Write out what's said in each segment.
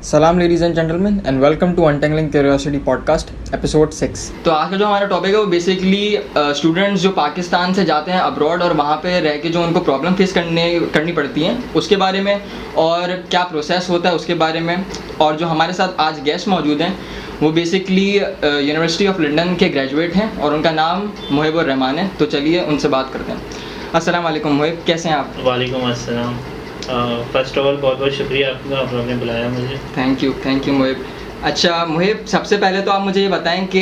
सलाम ladies and gentleman and welcome to untangling curiosity podcast episode 6। तो आज का जो हमारा टॉपिक है वो बेसिकली स्टूडेंट्स जो पाकिस्तान से जाते हैं अब्रॉड और वहाँ पे रह के जो उनको प्रॉब्लम फेस करनी पड़ती हैं उसके बारे में, और क्या प्रोसेस होता है उसके बारे में। और जो हमारे साथ आज गेस्ट मौजूद हैं वो बेसिकली यूनिवर्सिटी ऑफ लंदन के ग्रेजुएट हैं और उनका नाम मुहिब उर रहमान है। तो चलिए उनसे बात करते हैं। अस्सलाम वालेकुम मुहिब, कैसे हैं आप? वालेकुम अस्सलाम। फ़र्स्ट ऑफ ऑल बहुत बहुत शुक्रिया आपका, आपने बुलाया मुझे। Thank you मुहिब। अच्छा मुहिब, सबसे पहले तो आप मुझे ये बताएं कि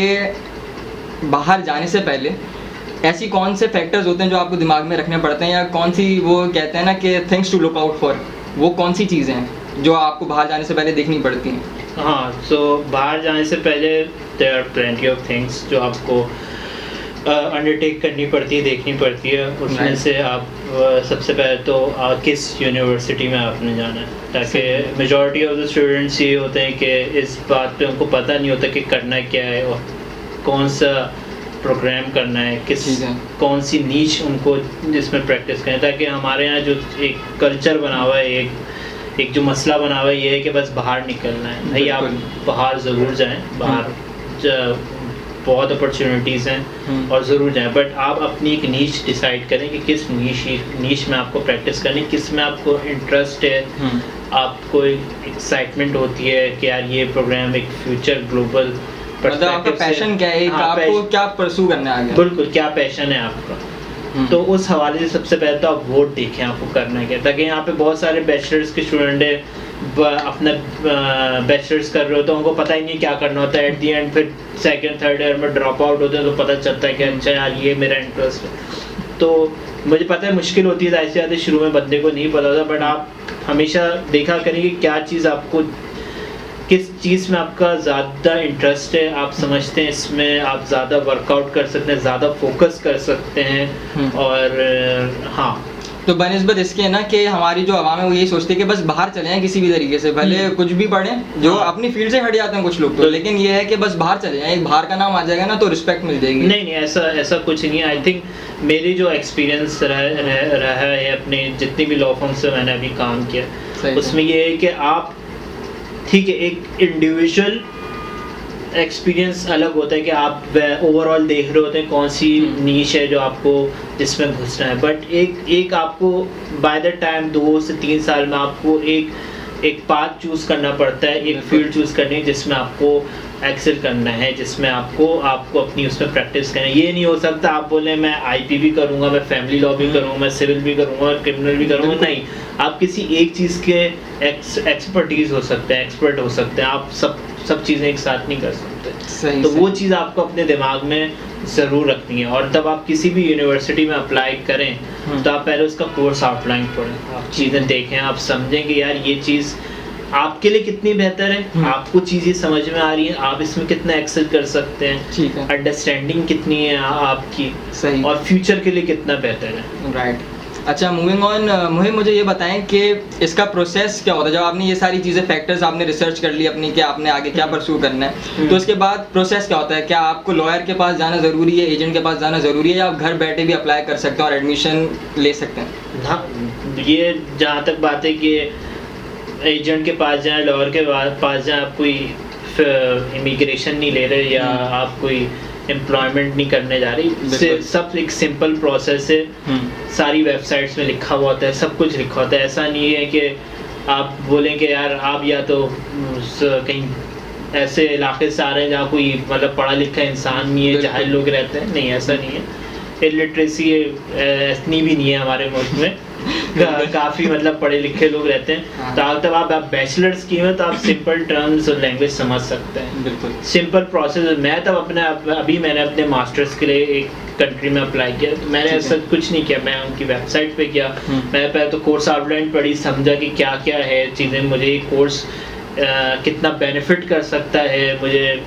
बाहर जाने से पहले ऐसी कौन से फैक्टर्स होते हैं जो आपको दिमाग में रखने पड़ते हैं, या कौन सी वो कहते हैं ना कि things to look out for, वो कौन सी चीज़ें हैं जो आपको बाहर जाने से पहले देखनी पड़ती हैं? हाँ, सो बाहर जाने से पहले there are plenty of things जो आपको अंडरटेक करनी पड़ती है, देखनी पड़ती है। उसमें से आप सबसे पहले तो किस यूनिवर्सिटी में आपने जाना है, ताकि मेजॉरिटी ऑफ द स्टूडेंट्स ये होते हैं कि इस बात पे उनको पता नहीं होता कि करना क्या है और कौन सा प्रोग्राम करना है, कौन सी नीच उनको जिसमें प्रैक्टिस करें। ताकि हमारे यहाँ जो एक कल्चर बना हुआ है, एक जो मसला बना हुआ है ये है कि बस बाहर निकलना है। भाई आप बाहर ज़रूर जाएं, बाहर बहुत अपॉर्चुनिटीज़ हैं और ज़रूर जाएं, बट आप अपनी एक नीच डिसाइड करें कि किस नीच में आपको प्रैक्टिस करनी, किस में आपको इंटरेस्ट है, आपको एक्साइटमेंट होती है कि यार ये प्रोग्राम एक फ्यूचर ग्लोबल मतलब आपका पैशन क्या है, आपको क्या परस्यू करना है आगे। बिल्कुल, क्या पैशन है आपका। तो उस हवाले से सबसे पहले तो आप वोट देखें आपको करना क्या। ताकि यहाँ पे बहुत सारे बैचलर्स के स्टूडेंट है अपना बैचलर्स कर रहे होते हैं, उनको पता ही नहीं क्या करना होता है। एट दी एंड फिर सेकंड थर्ड ईयर में ड्रॉप आउट होते हैं तो पता चलता है कि अच्छा यार ये मेरा इंटरेस्ट है। तो मुझे पता है मुश्किल होती है, ऐसे ज़्यादा शुरू में बंदे को नहीं पता होता, बट आप हमेशा देखा करेंगे क्या चीज़ आपको, किस चीज़ में आपका ज़्यादा इंटरेस्ट है, आप समझते हैं इसमें आप ज़्यादा वर्कआउट कर सकते हैं, ज़्यादा फोकस कर सकते हैं। और हाँ, तो बनिस्बत इसके है ना कि हमारी जो आवाम है वो यही सोचती है कि बस बाहर चले जाएं किसी भी तरीके से, भले कुछ भी पढ़ें, जो अपनी फील्ड से हट जाते हैं कुछ लोग तो, लेकिन ये है कि बस बाहर चले जाएं, एक बाहर का नाम आ जाएगा ना तो रिस्पेक्ट मिल जाएगी। नहीं, ऐसा कुछ नहीं है। आई थिंक मेरी जो एक्सपीरियंस रहा है अपने जितनी भी लॉ फर्म से मैंने अभी काम किया, उसमें ये है कि आप ठीक है, एक इंडिविजुअल एक्सपीरियंस अलग होता है कि आप ओवरऑल देख रहे होते हैं कौन सी नीश है जो आपको जिसमें घुसना है, बट एक आपको बाय द टाइम 2 से 3 साल में आपको एक पाथ चूज़ करना पड़ता है, एक फील्ड चूज़ करनी है जिसमें आपको एक्सेल करना है, जिसमें आपको अपनी उसमें प्रैक्टिस करना है। ये नहीं हो सकता आप बोले मैं आईपी भी करूँगा, मैं फैमिली लॉ भी करूँगा, मैं सिविल भी करूँगा, क्रिमिनल भी करूँगा। नहीं, आप किसी एक चीज़ के एक्सपर्टीज़ हो सकते हैं, एक्सपर्ट हो सकते हैं, आप सब चीज़ें एक साथ नहीं कर सकते। तो वो चीज़ आपको अपने दिमाग में ज़रूर रखनी है। और तब आप किसी भी यूनिवर्सिटी में अप्लाई करें तो आप पहले उसका कोर्स आउटलाइन पढ़ें, आप चीज़ें देखें, आप समझें कि यार ये चीज़ आपके लिए कितनी बेहतर है, आपको चीज़ें समझ में आ रही है, आप इसमें कितना एक्सेल कर सकते हैं, अंडरस्टैंडिंग कितनी है आपकी, सही, और फ्यूचर के लिए कितना बेहतर है। राइट। अच्छा, मूविंग ऑन, मुझे ये बताएं कि इसका प्रोसेस क्या होता है। जब आपने ये सारी चीज़ें फैक्टर्स आपने रिसर्च कर ली अपनी कि आपने आगे क्या परस्यू करना है, तो उसके बाद प्रोसेस क्या होता है? क्या आपको लॉयर के पास जाना ज़रूरी है, एजेंट के पास जाना ज़रूरी है, या आप घर बैठे भी अप्लाई कर सकते हैं और एडमिशन ले सकते हैं? हाँ, ये जहाँ तक बात है कि एजेंट के पास जाएँ, लॉयर के पास जाएँ, आप कोई इमिग्रेशन नहीं ले रहे या आप कोई एम्प्लॉयमेंट नहीं करने जा रही, सब एक सिंपल प्रोसेस है। सारी वेबसाइट्स में लिखा हुआ होता है, सब कुछ लिखा होता है। ऐसा नहीं है कि आप बोलें कि यार आप या तो कहीं ऐसे इलाके से आ रहे हैं जहाँ कोई मतलब पढ़ा लिखा इंसान नहीं है, जाहिल लोग रहते हैं। नहीं, ऐसा नहीं है। इलिटरेसी इतनी भी नहीं है हमारे मुल्क में, काफ़ी मतलब पढ़े लिखे लोग रहते हैं। तो तब आप बैचलर्स की में तो आप सिंपल टर्म्स और लैंग्वेज समझ सकते हैं। बिल्कुल सिंपल प्रोसेस। मैं तब अभी मैंने अपने मास्टर्स के लिए एक कंट्री में अप्लाई किया, तो मैंने ऐसा कुछ नहीं किया, मैं उनकी वेबसाइट पे गया, मैंने पहले तो कोर्स आउटलाइन पढ़ी, समझा कि क्या क्या है चीज़ें, मुझे ये कोर्स कितना बेनिफिट कर सकता है, मुझे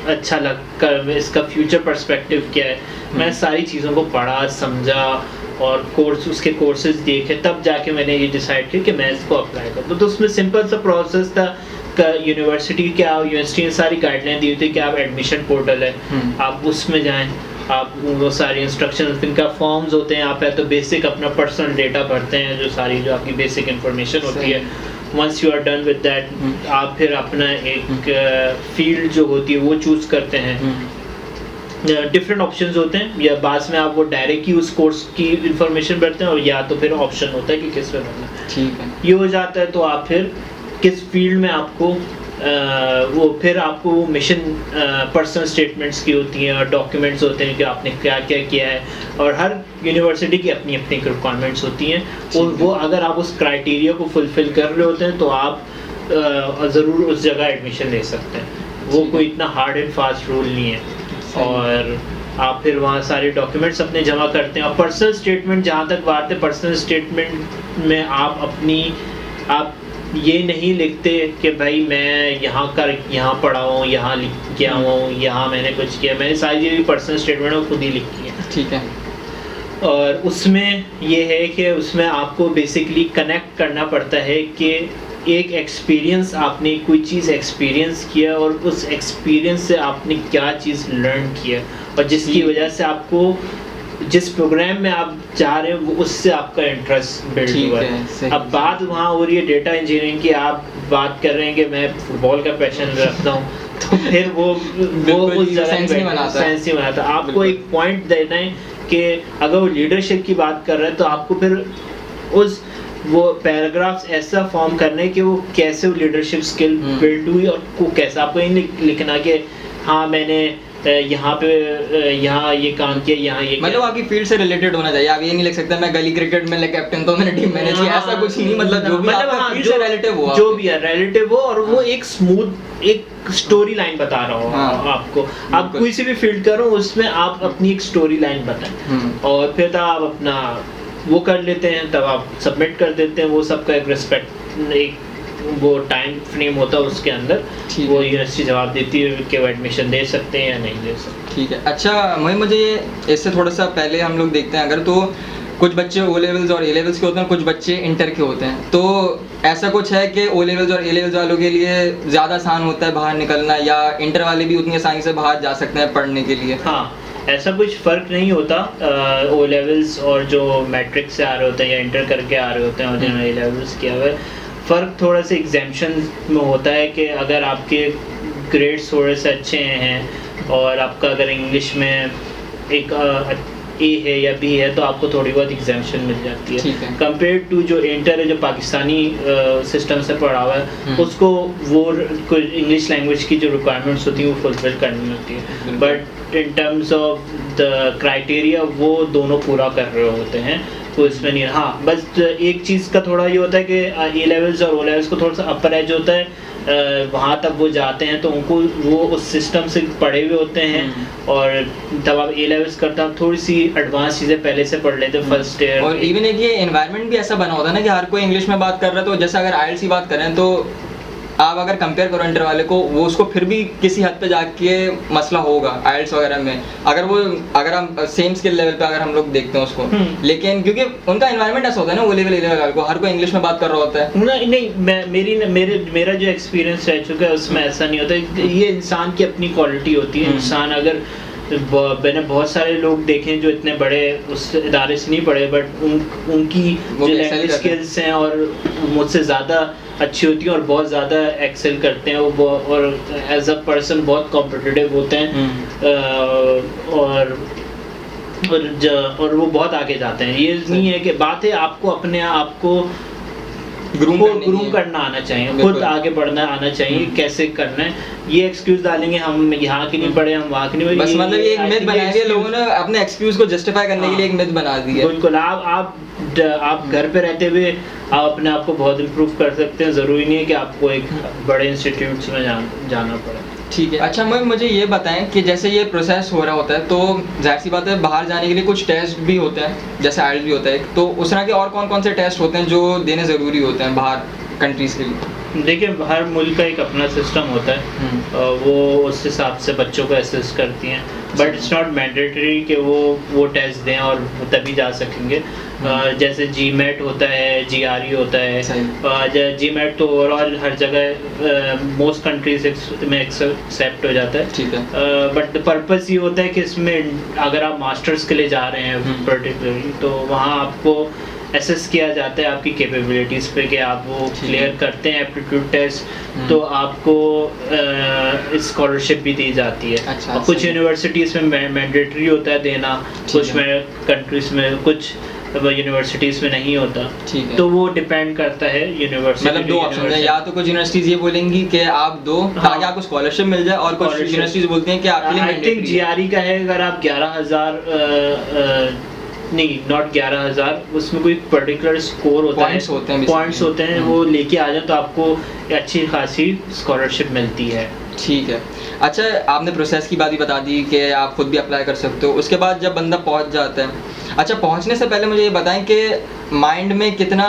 अच्छा लगकर इसका फ्यूचर पर्सपेक्टिव क्या है। मैं सारी चीज़ों को पढ़ा, समझा और उसके कोर्सेज देखे, तब जाके मैंने ये डिसाइड किया कि मैं इसको अप्लाई करूँ। तो उसमें सिंपल सा प्रोसेस था। यूनिवर्सिटी ने सारी गाइडलाइन दी हुई थी कि आप एडमिशन पोर्टल है, आप उसमें जाएं, आप वो सारी इंस्ट्रक्शन, इनका फॉर्म्स होते हैं, आप तो बेसिक अपना पर्सनल डेटा भरते हैं, जो आपकी बेसिक इंफॉर्मेशन होती है, once you are done with that आप फिर अपना एक फील्ड जो होती है वो चूज करते हैं। डिफरेंट ऑप्शंस होते हैं, या बाद में आप वो डायरेक्ट ही उस कोर्स की इंफॉर्मेशन भरते हैं, और या तो फिर ऑप्शन होता है कि किस में भरना है। ठीक है, ये हो जाता है तो आप फिर किस फील्ड में आपको वो फिर आपको मिशन पर्सनल स्टेटमेंट्स की होती हैं और डॉक्यूमेंट्स होते हैं कि आपने क्या क्या किया है, और हर यूनिवर्सिटी की अपनी अपनी रिक्वायरमेंट्स होती हैं, और वो अगर आप उस क्राइटेरिया को फुलफिल कर रहे होते हैं तो आप ज़रूर उस जगह एडमिशन ले सकते हैं। वो कोई इतना हार्ड एंड फास्ट रूल नहीं है, और आप फिर वहाँ सारे डॉक्यूमेंट्स अपने जमा करते हैं। और पर्सनल स्टेटमेंट जहाँ तक बात है, पर्सनल स्टेटमेंट में आप ये नहीं लिखते कि भाई मैं यहाँ पढ़ा हूँ, यहाँ लिख के आया हूँ, यहाँ मैंने कुछ किया। मैंने सारी चीज़ें पर्सनल स्टेटमेंट में खुद ही लिखी है। ठीक है, और उसमें ये है कि उसमें आपको बेसिकली कनेक्ट करना पड़ता है कि एक एक्सपीरियंस, आपने कोई चीज़ एक्सपीरियंस किया और उस एक्सपीरियंस से आपने क्या चीज़ लर्न किया, और जिसकी वजह से आपको जिस प्रोग्राम में आप जा रहे हैं वो उससे आपका इंटरेस्ट बिल्ड हुआ है। अब बात वहाँ हो रही है डेटा इंजीनियरिंग की, आप बात कर रहे हैं कि मैं फुटबॉल का पैशन रखता हूँ, तो फिर वो उस जगह सेंस नहीं बनाता। आपको एक पॉइंट देना है कि अगर वो लीडरशिप की बात कर रहे हैं तो आपको फिर वो पैराग्राफ्स ऐसा फॉर्म करना है कि वो कैसे वो लीडरशिप स्किल बिल्ड हुई, और को कैसा। आपको ये लिखना कि हाँ मैंने यहाँ ये काम किया, यहाँ ये मतलब आपकी फील्ड से रिलेटेड होना चाहिए। आप ये नहीं लिख सकते मैं गली क्रिकेट में कैप्टन तो मैंने टीम मैनेज किया, ऐसा कुछ नहीं। मतलब जो भी आपका फील्ड से रिलेटिव हो, जो भी है रिलेटिव हो, और वो एक स्मूथ एक स्टोरी लाइन बता रहा हो आपको। आप कोई सी भी फील्ड करो उसमें आप अपनी एक स्टोरी लाइन बताएं, और फिर तब आप अपना वो कर लेते हैं, तब आप सबमिट कर देते हैं। वो सबका एक रिस्पेक्ट, एक वो टाइम फ्रेम होता है उसके अंदर, वो यूनिवर्सिटी जवाब देती है कि वो एडमिशन दे सकते हैं या नहीं दे सकते। ठीक है, अच्छा मुझे इससे थोड़ा सा पहले हम लोग देखते हैं, अगर तो कुछ बच्चे ओ लेवल्स और ए लेवल्स के होते हैं, कुछ बच्चे इंटर के होते हैं, तो ऐसा कुछ है कि ओ लेवल्स और ए लेवल्स वालों के लिए ज़्यादा आसान होता है बाहर निकलना, या इंटर वाले भी उतनी आसानी से बाहर जा सकते हैं पढ़ने के लिए? हाँ, ऐसा कुछ फ़र्क नहीं होता। ओ लेवल्स और जो मैट्रिक से आ रहे होते हैं या इंटर करके आ रहे होते हैं और जिन्होंने ए लेवल्स किया हुआ है, फ़र्क थोड़ा सा एग्जाम्शन में होता है कि अगर आपके ग्रेड्स थोड़े से अच्छे हैं और आपका अगर इंग्लिश में एक ए है या बी है तो आपको थोड़ी बहुत एग्जाम्शन मिल जाती है, कंपेयर टू जो इंटर है जो पाकिस्तानी सिस्टम से पढ़ा हुआ है, उसको वो इंग्लिश लैंग्वेज की जो रिक्वायरमेंट्स होती हैं वो फुलफिल करनी होती है। But in terms of the criteria वो दोनों पूरा कर रहे होते हैं, तो इसमें नहीं। हाँ, बस एक चीज़ का थोड़ा ये होता है कि ए लेवल्स और ओ लेवल्स को थोड़ा सा अपर एज होता है, वहाँ तक वो जाते हैं तो उनको वो उस सिस्टम से पढ़े हुए होते हैं, और तब आप ए लेवल्स करते हैं थोड़ी सी एडवांस चीज़ें पहले से पढ़ लेते हैं फर्स्ट ईयर। और इवन एक ये एनवायरनमेंट भी ऐसा बना होता है ना कि हर कोई इंग्लिश में बात कर रहा है, तो जैसे अगर आइएल्ट्स की बात करें तो आप अगर कंपेयर करो इंटर वाले को, वो उसको फिर भी किसी हद पे जाके मसला होगा आइएल्ट्स वगैरह में, अगर हम सेम स्किल लेवल पे अगर हम लोग देखते हैं उसको, लेकिन क्योंकि उनका एनवायरनमेंट ऐसा होता है ना, वो लेवल वाले को हर कोई इंग्लिश में बात कर रहा होता है। नहीं, मेरा जो एक्सपीरियंस रह चुका है उसमें ऐसा नहीं होता। ये इंसान की अपनी क्वालिटी होती है। इंसान अगर मैंने बहुत सारे लोग देखे हैं जो इतने बड़े उस इदारे से नहीं पढ़े, बट उनकी जो लैंग्वेज स्किल्स हैं और मुझसे ज़्यादा अच्छी होती हैं और बहुत ज़्यादा एक्सेल करते हैं वो, और एज अ पर्सन बहुत कॉम्पिटिटिव होते हैं, और वो बहुत आगे जाते हैं। ये नहीं है कि बात है आपको अपने आप को ग्रूम करना आना चाहिए, खुद आगे बढ़ना आना चाहिए, कैसे करना है। ये एक्सक्यूज डालेंगे हम यहाँ की नहीं पढ़े, हम वहाँ की नहीं पढ़े, बस मतलब ये एक मिथ बनाया है लोगों ने अपने एक्सक्यूज को जस्टिफाई करने के लिए, एक मिथ बना दी है। बिल्कुल, आप घर पे रहते हुए आप अपने आप को बहुत इम्प्रूव कर सकते हैं, ज़रूरी नहीं है कि आपको एक बड़े इंस्टीट्यूट्स में जाना पड़े। ठीक है, अच्छा मुझे ये बताएं कि जैसे ये प्रोसेस हो रहा होता है तो जाहिर सी बात है बाहर जाने के लिए कुछ टेस्ट भी होते हैं, जैसे आइएल्ट्स भी होता है, तो उस तरह के और कौन से टेस्ट होते हैं जो देने ज़रूरी होते हैं बाहर कंट्रीज़ के लिए? देखिए, हर मुल्क का एक अपना सिस्टम होता है, वो उस हिसाब से बच्चों को असेस करती हैं, बट इट्स नॉट मैंडेटरी कि वो टेस्ट दें और तभी जा सकेंगे। जैसे GMAT होता है, GRE होता है। GMAT तो ओवरऑल हर जगह मोस्ट कंट्रीज में एक्सेप्ट हो जाता है। ठीक है, बट पर्पस ये होता है कि इसमें अगर आप मास्टर्स के लिए जा रहे हैं पर्टिकुलरली, तो वहाँ आपको असेस किया जाता है आपकी कैपेबिलिटीज़ पे कि आप वो क्लियर करते हैं एप्टीट्यूड टेस्ट, तो आपको स्कॉलरशिप भी दी जाती है। अच्छा, और कुछ यूनिवर्सिटीज़ में मैंडेटरी होता है देना, कुछ में कंट्रीज़ में, कुछ यूनिवर्सिटीज़ में नहीं होता। ठीक है, तो वो डिपेंड करता है यूनिवर्सिटी। मतलब दो ऑप्शन है, या तो कुछ यूनिवर्सिटीज ये बोलेंगी कि आप दो ताकि आपको स्कॉलरशिप मिल जाए, और कुछ यूनिवर्सिटीज बोलती हैं कि आपके लिए आई थिंक जीआरई का है, अगर आप 11,000 नहीं नॉट 11,000, उसमें कोई पर्टिकुलर स्कोर होता है, पॉइंट्स होते हैं, वो लेके आ जाए तो आपको अच्छी खासी स्कॉलरशिप मिलती है। ठीक है। अच्छा, आपने प्रोसेस की बात भी बता दी कि आप खुद भी अप्लाई कर सकते हो। उसके बाद जब बंदा पहुंच जाता है, अच्छा पहुंचने से पहले मुझे ये बताएं कि माइंड में कितना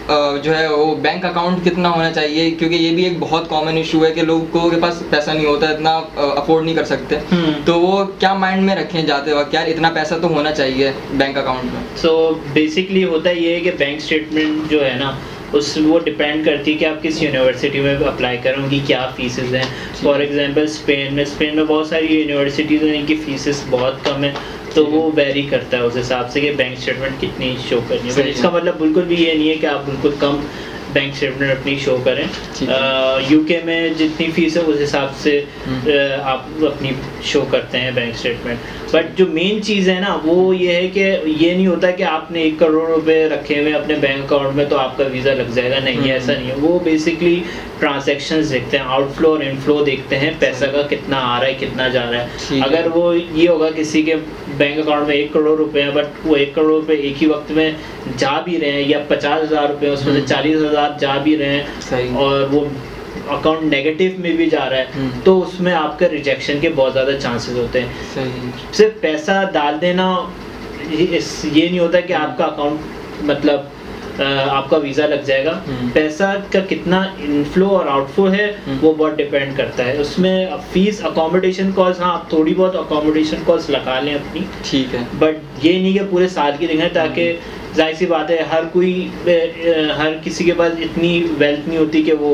जो है वो बैंक अकाउंट कितना होना चाहिए, क्योंकि ये भी एक बहुत कॉमन इशू है कि लोगों के पास पैसा नहीं होता, इतना अफोर्ड नहीं कर सकते। तो वो क्या माइंड में रखें जाते वक्त, यार इतना पैसा तो होना चाहिए बैंक अकाउंट में? सो बेसिकली होता ये है कि बैंक स्टेटमेंट जो है ना, उस वो डिपेंड करती है कि आप किस यूनिवर्सिटी में अप्लाई करें, उनकी क्या फीसेस हैं। फॉर एग्जांपल स्पेन में बहुत सारी यूनिवर्सिटीज़ हैं जिनकी फीसेस बहुत कम है, तो वो वेरी करता है उस हिसाब से कि बैंक स्टेटमेंट कितनी शो करनी है। इसका मतलब बिल्कुल भी ये नहीं है कि आप बिल्कुल कम बैंक स्टेटमेंट अपनी शो करें। यूके में जितनी फीस है उस हिसाब से आप अपनी शो करते हैं बैंक स्टेटमेंट। बट जो मेन चीज़ है ना, वो ये है कि ये नहीं होता कि आपने 1 करोड़ रुपए रखे हुए अपने बैंक अकाउंट में तो आपका वीज़ा लग जाएगा, नहीं है, ऐसा नहीं है। वो बेसिकली ट्रांजैक्शंस देखते हैं, आउटफ्लो और इनफ्लो देखते हैं, पैसा का कितना आ रहा है कितना जा रहा है। अगर वो ये होगा किसी के बैंक अकाउंट में 1 करोड़ रुपए हैं, बट वो 1 करोड़ रुपए एक ही वक्त में जा भी रहे हैं, या 50,000 रुपये उसमें से 40,000 जा भी रहे हैं, और वो अकाउंट नेगेटिव में भी जा रहा है, तो उसमें आपका रिजेक्शन के बहुत ज़्यादा चांसेस होते हैं। सिर्फ पैसा डाल देना ये नहीं होता कि आपका अकाउंट मतलब आपका वीज़ा लग जाएगा। पैसा का कितना इनफ्लो और आउटफ्लो है वो बहुत डिपेंड करता है। उसमें फीस, अकोमोडेशन कॉस्ट, हाँ आप थोड़ी बहुत अकोमोडेशन कॉस्ट लगा लें अपनी, ठीक है, बट ये नहीं कि पूरे साल की देंगे, ताकि जाहिर सी बात है हर किसी के पास इतनी वेल्थ नहीं होती कि वो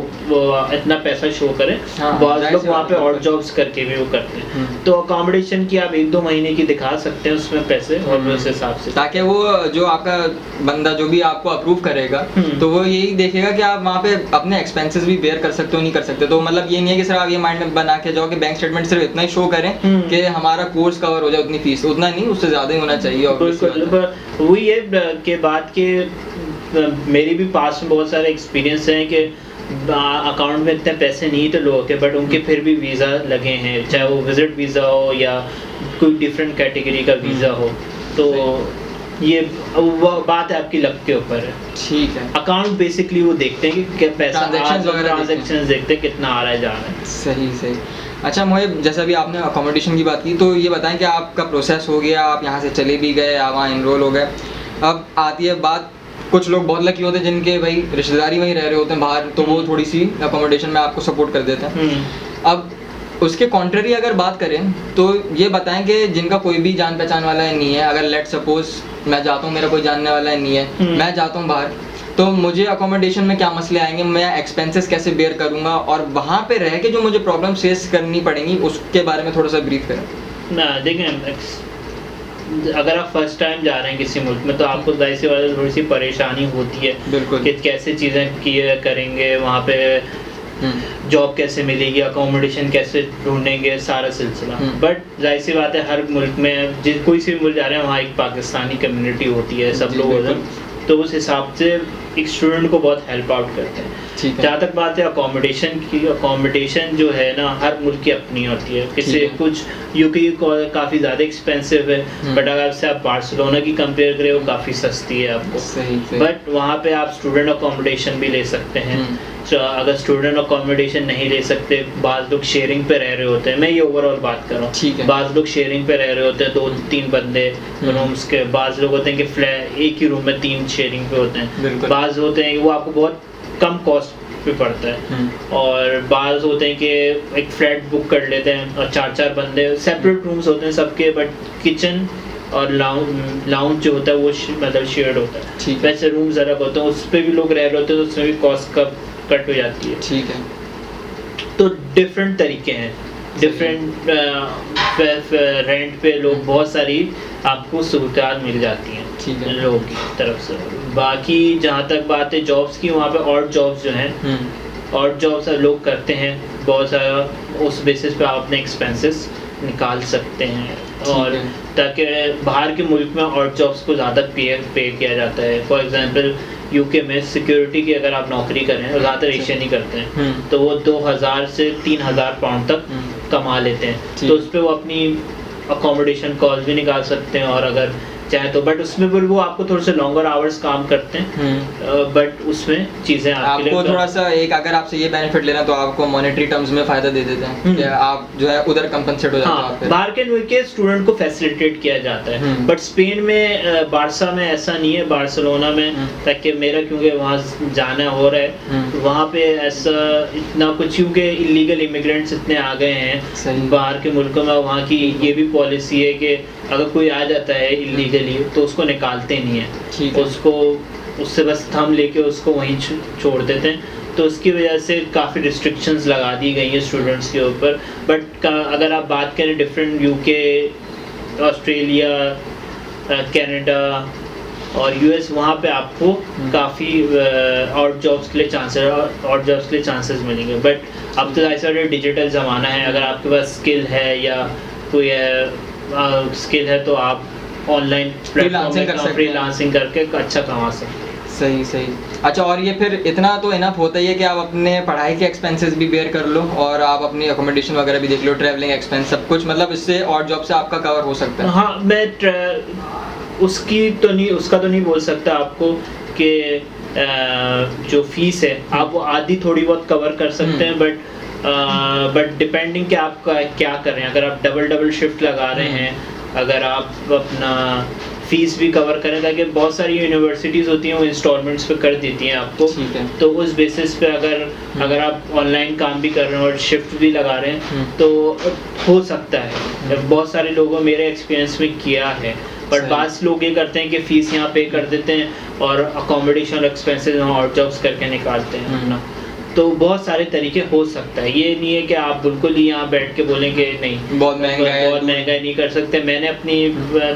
इतना पैसा शो करे। बहुत लोग वहाँ पे और जॉब्स करके भी वो करते हैं, तो अकोमोडेशन की आप 1-2 महीने की दिखा सकते हैं उसमें पैसे, और उस हिसाब से, ताकि वो जो आपका बंदा जो भी आपको अप्रूव करेगा तो वो यही देखेगा कि आप वहाँ पे अपने एक्सपेंसेस भी बेयर कर सकते हो नहीं कर सकते। तो मतलब ये नहीं है कि सिर्फ आप ये माइंड में बना के जाओ कि बैंक स्टेटमेंट सिर्फ इतना ही शो करें कि हमारा कोर्स कवर हो जाए, उतनी फीस, उतना नहीं, उससे ज़्यादा ही होना चाहिए। वही है के बाद के मेरी भी पास में बहुत सारे एक्सपीरियंस हैं कि अकाउंट में इतने पैसे नहीं थे लोगों के, बट उनके फिर भी वीज़ा लगे हैं, चाहे वो विजिट वीज़ा हो या कोई डिफरेंट कैटेगरी का वीज़ा हो। तो ये वो बात है आपकी लक के ऊपर है। ठीक है, अकाउंट बेसिकली वो देखते हैं कि पैसा ट्रांजैक्शंस देखते हैं कितना आ रहा है जा रहा है। सही। अच्छा मोहिब, जैसा भी आपने अकोमोडेशन की बात की, तो ये बताएं कि आपका प्रोसेस हो गया, आप यहाँ से चले भी गए, आप वहाँ इनरोल हो गए। अब आती है बात, कुछ लोग बहुत लकी होते हैं जिनके भाई रिश्तेदारी वहीं रह रहे होते हैं बाहर, तो वो थोड़ी सी अकोमोडेशन में आपको सपोर्ट कर देते हैं। अब उसके कॉन्ट्ररी अगर बात करें तो ये बताएं कि जिनका कोई भी जान पहचान वाला है नहीं है, अगर लेट सपोज मैं जाता हूँ, मेरा कोई जानने वाला है नहीं है, मैं जाता हूँ बाहर, तो मुझे अकोमोडेशन में क्या मसले आएंगे, मैं एक्सपेंसेस कैसे बेयर करूँगा, और वहाँ पे रह के जो मुझे प्रॉब्लम फेस करनी पड़ेंगी उसके बारे में थोड़ा सा ब्रीफ करें ना। देखें, अगर आप फर्स्ट टाइम जा रहे हैं किसी मुल्क में तो आपको जाहिर सी बात है थोड़ी सी परेशानी होती है, बिल्कुल, कि कैसे चीज़ें किए करेंगे, वहाँ पे जॉब कैसे मिलेगी, अकोमोडेशन कैसे ढूंढेंगे, सारा सिलसिला। बट जाहिर सी बात है हर मुल्क में कोई सी भी मुल्क जा रहे हैं वहाँ एक पाकिस्तानी कम्युनिटी होती है, सब लोग होते हैं, तो उस हिसाब से एक स्टूडेंट को बहुत हेल्प आउट करते हैं। जहाँ तक बात है अकोमोडेशन की, अकोमोडेशन जो है ना हर मुल्क की अपनी होती है। किसी कुछ यूके काफ़ी ज़्यादा एक्सपेंसिव है, बट अगर से आप बार्सिलोना की कंपेयर करें वो काफ़ी सस्ती है आपको। बट वहाँ पे आप स्टूडेंट अकोमोडेशन भी ले सकते हैं। अगर स्टूडेंट अकोमोडेशन नहीं ले सकते, बाज़ लोग शेयरिंग पे रह रहे होते हैं, मैं ये ओवरऑल बात कर रहा हूँ, बाज़ लोग शेयरिंग पे रह रहे होते हैं 2-3 बंदे रूम्स के, बाज़ लोग होते हैं कि फ्लैट एक ही रूम में 3 शेयरिंग पे होते हैं, बाज़ होते हैं वो आपको बहुत कम कॉस्ट पे पड़ता है, और बाज़ होते हैं कि एक फ्लैट बुक कर लेते हैं और 4-4 बंदे, सेपरेट रूम्स होते हैं सबके, बट किचन और लाउंज जो होता है वो मतलब शेयर्ड होता है। वैसे रूम्स अलग होते हैं, उस पर भी लोग रह रहे होते हैं, तो उसमें भी कॉस्ट कट हो जाती है। ठीक है, तो डिफरेंट तरीके हैं डिफरेंट रेंट पे लोग बहुत सारी आपको सहूलियात मिल जाती हैं लोगों की तरफ से। बाकी जहाँ तक बात है जॉब्स की, वहाँ पे और जॉब्स जो हैं और जॉब्स लोग करते हैं बहुत सारा, उस बेसिस पे आप अपने एक्सपेंसेस निकाल सकते हैं। और ताकि बाहर के मुल्क में और जॉब्स को ज़्यादा पे किया जाता है। फॉर एग्जांपल यूके में सिक्योरिटी की अगर आप नौकरी करें, ज़्यादातर एशियन ही करते हैं, तो वो 2000 से 3000 पाउंड तक कमा लेते हैं। तो उस पर वो अपनी अकोमोडेशन कॉस्ट भी निकाल सकते हैं और अगर चाहे तो, बट उसमें वो आपको थोड़े से लॉन्गर आवर्स काम करते हैं, बट उसमें चीज़ें आपको थोड़ा सा एक, अगर आपसे ये बेनिफिट लेना तो आपको मॉनेटरी टर्म्स में फ़ायदा दे देते हैं कि आप जो है उधर कंपनसेट हो जाते हैं। बाहर के स्टूडेंट को फैसिलिटेट किया जाता है, बट स्पेन में बारसा में ऐसा नहीं है, बार्सिलोना में ताकि मेरा क्योंकि वहाँ जाना हो रहा है, वहाँ पे ऐसा इतना कुछ, क्योंकि इलीगल इमिग्रेंट्स इतने आ गए हैं बाहर के मुल्कों में। वहाँ की ये भी पॉलिसी है कि अगर कोई आ जाता है इलीगली तो उसको निकालते नहीं है, उसको उससे बस थंब लेके उसको वहीं छोड़ देते हैं। तो उसकी वजह से काफ़ी रिस्ट्रिक्शंस लगा दी गई हैं स्टूडेंट्स के ऊपर। बट अगर आप बात करें डिफरेंट यूके, ऑस्ट्रेलिया, कनाडा और यूएस, वहाँ पे आपको काफ़ी और जॉब्स के लिए चांसेस मिलेंगे। बट अब तो ऐसा डिजिटल ज़माना है, अगर आपके पास स्किल है या कोई स्किल है तो आप ऑनलाइन फ्रीलांसिंग करके अच्छा कमा सकते हैं। सही। अच्छा, और ये फिर इतना तो इनफ होता ही है कि आप अपने पढ़ाई के एक्सपेंसेस भी बेयर कर लो और आप अपनी अकोमोडेशन वगैरह भी देख लो, ट्रैवलिंग एक्सपेंस सब कुछ, मतलब इससे और जॉब से आपका कवर हो सकता है। हाँ, मैं उसका तो नहीं बोल सकता आपको कि जो फीस है आप वो आधी थोड़ी बहुत कवर कर सकते हैं, बट डिपेंडिंग कि आप क्या कर रहे हैं। अगर आप डबल शिफ्ट लगा रहे हैं, अगर आप अपना फीस भी कवर करें, ताकि बहुत सारी यूनिवर्सिटीज़ होती हैं वो इंस्टॉलमेंट्स पे कर देती हैं आपको, तो उस बेसिस पे अगर आप ऑनलाइन काम भी कर रहे हैं और शिफ्ट भी लगा रहे हैं तो हो सकता है। बहुत सारे लोगों मेरे एक्सपीरियंस में किया है, बट बात लोग ये करते हैं कि फ़ीस यहाँ पे कर देते हैं और अकोमोडेशन एक्सपेंसेस वहाँ और जॉब्स करके निकालते हैं अपना। तो बहुत सारे तरीके हो सकता है, ये नहीं है कि आप बिल्कुल ही यहाँ बैठ के बोलेंगे नहीं बहुत महंगा नहीं कर सकते। मैंने अपनी,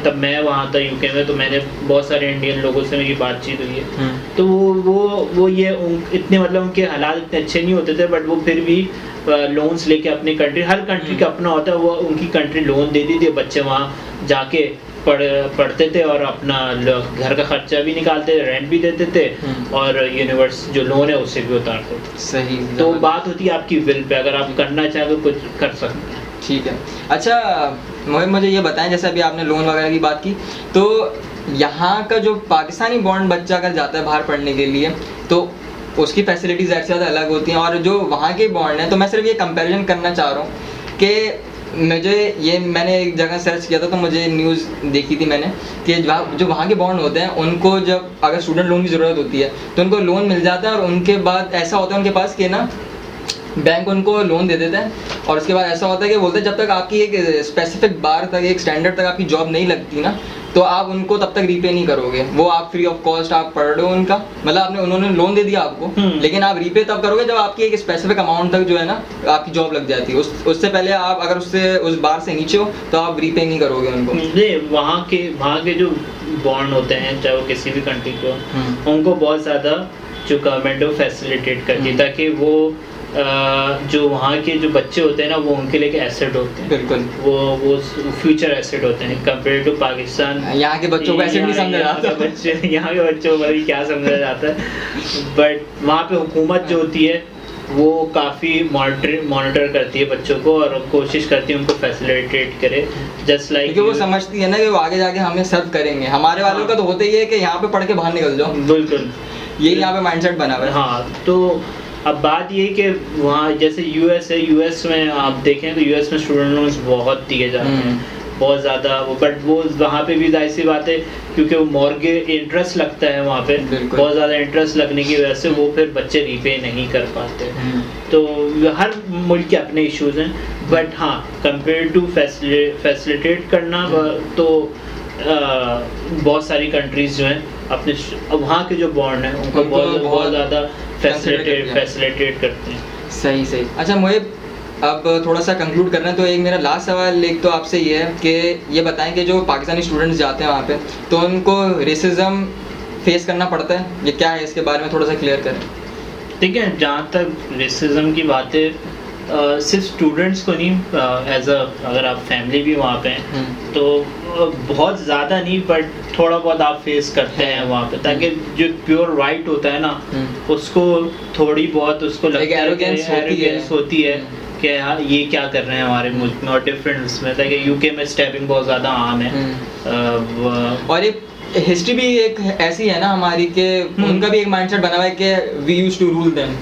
तब मैं वहाँ था यूके में, तो मैंने बहुत सारे इंडियन लोगों से मेरी बातचीत हुई है, तो वो ये इतने मतलब उनके हालात इतने अच्छे नहीं होते थे, बट वो फिर भी लोन्स लेके अपनी कंट्री, हर कंट्री का अपना होता है, वो उनकी कंट्री लोन देती थी, बच्चे वहाँ जाके पढ़ते थे और अपना घर का खर्चा भी निकालते थे, रेंट भी देते थे और यूनिवर्सिटी जो लोन है उससे भी उतारते थे। सही। तो बात होती है आपकी विल पे, अगर आप करना चाहें तो कुछ कर सकते हैं। ठीक है। अच्छा मुझे ये बताएं, जैसे अभी आपने लोन वगैरह की बात की, तो यहाँ का जो पाकिस्तानी बॉन्ड बच्चा अगर जाता है बाहर पढ़ने के लिए तो उसकी फैसिलिटीज़ ऐसे ज़्यादा अलग होती हैं, और जो वहाँ के बॉन्ड हैं, तो मैं सिर्फ ये कंपैरिजन करना चाह रहा हूँ कि मैंने एक जगह सर्च किया था तो मुझे न्यूज़ देखी थी मैंने कि जो वहाँ के बॉन्ड होते हैं उनको जब अगर स्टूडेंट लोन की ज़रूरत होती है तो उनको लोन मिल जाता है, और उनके बाद ऐसा होता है उनके पास कि ना बैंक उनको लोन दे देता है, और उसके बाद ऐसा होता है कि बोलते हैं जब तक आपकी एक स्पेसिफिक बार तक, एक स्टैंडर्ड तक आपकी जॉब नहीं लगती ना, तो आप उनको तब तक रीपे नहीं करोगे। वो आप फ्री ऑफ कॉस्ट आप पढ़ रहे हो उनका, मतलब उन्होंने लोन दे दिया आपको, लेकिन आप रीपे तब करोगे जब आपकी एक स्पेसिफिक अमाउंट तक जो है ना आपकी जॉब लग जाती है। उससे पहले आप अगर उस बार से नीचे हो तो आप रीपे नहीं करोगे उनको। नहीं, वहाँ के जो बॉन्ड होते हैं, चाहे वो किसी भी कंट्री को, उनको बहुत ज़्यादा जो गवर्नमेंट वो फैसिलिटेट करती है, ताकि वो जो वहाँ के जो बच्चे होते हैं ना, वो उनके लिए एक एसेट होते हैं। बिल्कुल, वो फ्यूचर एसेट होते हैं कंपेयर टू पाकिस्तान। यहाँ के बच्चों को एसेट नहीं समझा जाता, यहाँ के बच्चों को क्या समझा जाता है, बट वहाँ पे हुकूमत जो होती है वो काफ़ी मॉनिटर करती है बच्चों को और कोशिश करती है उनको फैसिलिटेट करे, जस्ट लाइक क्योंकि वो समझती है ना कि वो आगे जाके हमें सर्व करेंगे। हमारे वालों का तो होता ही है कि यहाँ पे पढ़ के बाहर निकल जाओ। बिल्कुल, यही यहाँ पे माइंडसेट बना हुआ है। हाँ, तो अब बात ये कि वहाँ जैसे यूएस है, यूएस में आप देखें तो यूएस में स्टूडेंट लोन्स बहुत दिए जाते हैं, बहुत ज़्यादा वो, बट वो वहाँ पे भी जाहिर सी बात है क्योंकि वो मॉर्गेज इंटरेस्ट लगता है वहाँ पे, बहुत ज़्यादा इंटरेस्ट लगने की वजह से वो फिर बच्चे रीपे नहीं कर पाते। तो हर मुल्क के अपने इश्यूज हैं, बट हाँ कंपेयर टू फैसिलिटेट करना तो बहुत सारी कंट्रीज जो हैं अपने वहाँ के जो बॉन्ड हैं उनको बहुत ज़्यादा फैसिलिटेट करते हैं। सही। अच्छा मुझे अब थोड़ा सा कंक्लूड करना है, तो एक मेरा लास्ट सवाल एक तो आपसे ये है कि ये बताएं कि जो पाकिस्तानी स्टूडेंट्स जाते हैं वहाँ पे, तो उनको रेसिज्म फेस करना पड़ता है, ये क्या है, इसके बारे में थोड़ा सा क्लियर करें। ठीक है, जहाँ तक रेसिज्म की बात है, सिर्फ स्टूडेंट्स को नहीं, एज अ अगर आप फैमिली भी वहाँ पे हैं तो बहुत ज़्यादा नहीं बट थोड़ा बहुत आप फेस करते हैं वहाँ पे, ताकि जो प्योर राइट होता है ना उसको थोड़ी बहुत उसको लगता है एरोगेंस होती है कि हाँ ये क्या कर रहे हैं हमारे मुल्क में, और डिफरेंट उसमें था कि यूके में स्टैबिंग बहुत ज़्यादा आम है। और एक हिस्ट्री भी एक ऐसी है ना हमारी के उनका भी एक माइंडसेट बना हुआ है कि we used to rule them.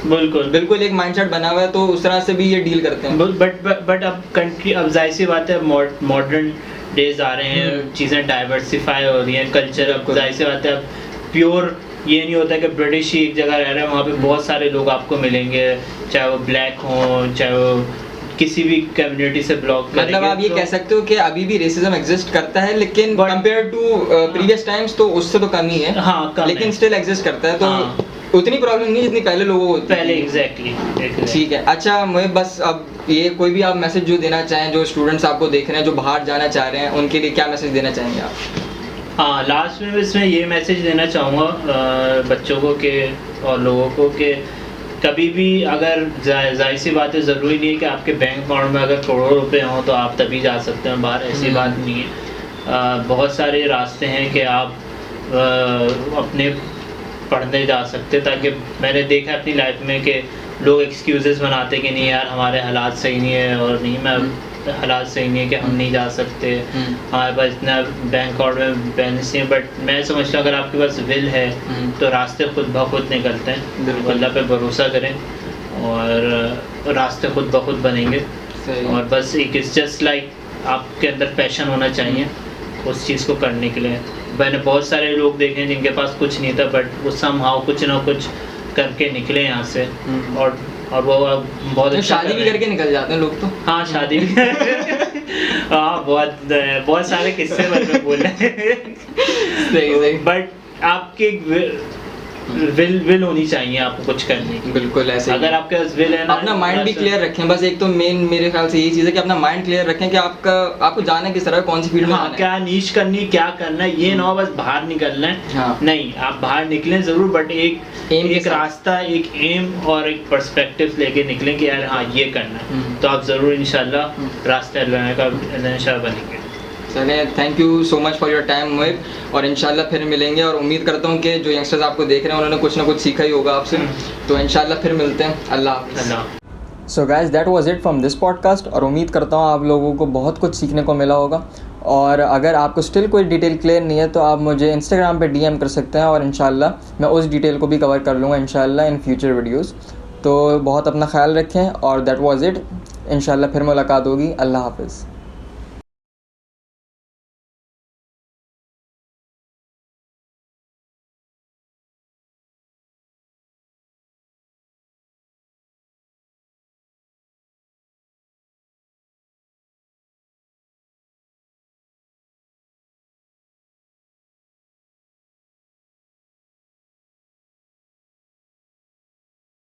बिल्कुल एक माइंडसेट बना हुआ है, तो उस तरह से भी ये डील करते हैं। बट अब कंट्री, अब जाहिर सी बात है मॉडर्न डेज आ रहे हैं, चीज़ें डाइवर्सिफाई हो रही हैं, कल्चर, अब जाहिर सी बात है अब प्योर ये नहीं होता कि ब्रिटिश ही एक जगह रह रहे हैं, वहाँ पे बहुत सारे लोग आपको मिलेंगे, चाहे वो ब्लैक हों, चाहे वो किसी भी कम्युनिटी से ब्लॉक करेंगे। मतलब आप ये कह सकते हो कि अभी भी रेसिज्म एग्जिस्ट करता है, लेकिन कंपेयर टू प्रीवियस टाइम्स तो उससे तो कम ही है। हाँ, कम लेकिन स्टिल एग्जिस्ट करता है, तो उतनी प्रॉब्लम नहीं जितनी पहले लोगों को होती पहले। एग्जैक्टली ठीक है। अच्छा, मैं बस अब ये कोई भी आप मैसेज जो देना चाहें, जो स्टूडेंट्स आपको देख रहे हैं जो बाहर जाना चाह रहे हैं, उनके लिए क्या मैसेज देना चाहेंगे आप? हाँ, लास्ट में इसमें ये मैसेज देना चाहूँगा बच्चों को के और लोगों को कि कभी भी अगर जाहिर सी बात है, ज़रूरी नहीं है कि आपके बैंक अकाउंट में अगर करोड़ों रुपए हों तो आप तभी जा सकते हैं बाहर, ऐसी बात नहीं है। बहुत सारे रास्ते हैं कि आप अपने पढ़ने जा सकते, ताकि मैंने देखा अपनी लाइफ में कि लोग एक्सक्यूज़ेस बनाते कि नहीं यार हमारे हालात सही नहीं है, और नहीं मैं हालात सही नहीं है कि हम नहीं जा सकते, हमारे पास इतना बैंक अकाउंट में बैलेंस नहीं है। बट मैं समझता हूँ अगर आपके पास विल है तो रास्ते खुद ब खुद निकलते हैं। अल्लाह पे भरोसा करें और रास्ते खुद ब खुद बनेंगे। और बस एक इट्स जस्ट लाइक आपके अंदर पैशन होना चाहिए उस चीज़ को करने के लिए। मैंने बहुत सारे लोग देखे हैं जिनके पास कुछ नहीं था बट वो समहाउ कुछ ना कुछ करके निकले यहाँ से, और वो बहुत अच्छा शादी भी करके निकल जाते हैं लोग तो। हाँ, शादी भी हाँ, बहुत सारे किस्से में बोल रहे हैं। बट आपके विल होनी चाहिए आपको कुछ करने की। बिल्कुल ऐसे। अगर आपके पास विल है ना, अपना माइंड भी क्लियर रखें। बस एक तो मेन मेरे ख्याल से यही चीज़ है कि अपना माइंड क्लियर रखें कि आपको जाना किस तरह, कौन सी फील्ड में जाना है, क्या नीश करनी, क्या करना है। ये ना हो बस बाहर निकलना है। हाँ। नहीं, आप बाहर निकलें ज़रूर, बट एक रास्ता, एक एम और एक पर्सपेक्टिव लेके निकलें कि यार हाँ ये करना है, तो आप ज़रूर इंशाल्लाह रास्ते बनेंगे। चलें, thank you so much for your time Mohib, और इंशाल्लाह फिर मिलेंगे। और उम्मीद करता हूँ कि जो यंगस्टर्स आपको देख रहे हैं उन्होंने कुछ ना कुछ सीखा ही होगा आपसे, तो इंशाल्लाह फिर मिलते हैं। अल्लाह हाफ़िज़। So guys, that was it from this podcast, और उम्मीद करता हूँ आप लोगों को बहुत कुछ सीखने को मिला होगा। और अगर आपको स्टिल कोई डिटेल क्लियर नहीं है तो आप मुझे इंस्टाग्राम पे DM कर सकते हैं, और इंशाल्लाह मैं उस डिटेल को भी कवर कर लूँगा इंशाल्लाह इन फ्यूचर वीडियोज़। तो बहुत अपना ख्याल रखें, और दैट वाज इट। इंशाल्लाह फिर मुलाकात होगी। अल्लाह हाफ़िज़।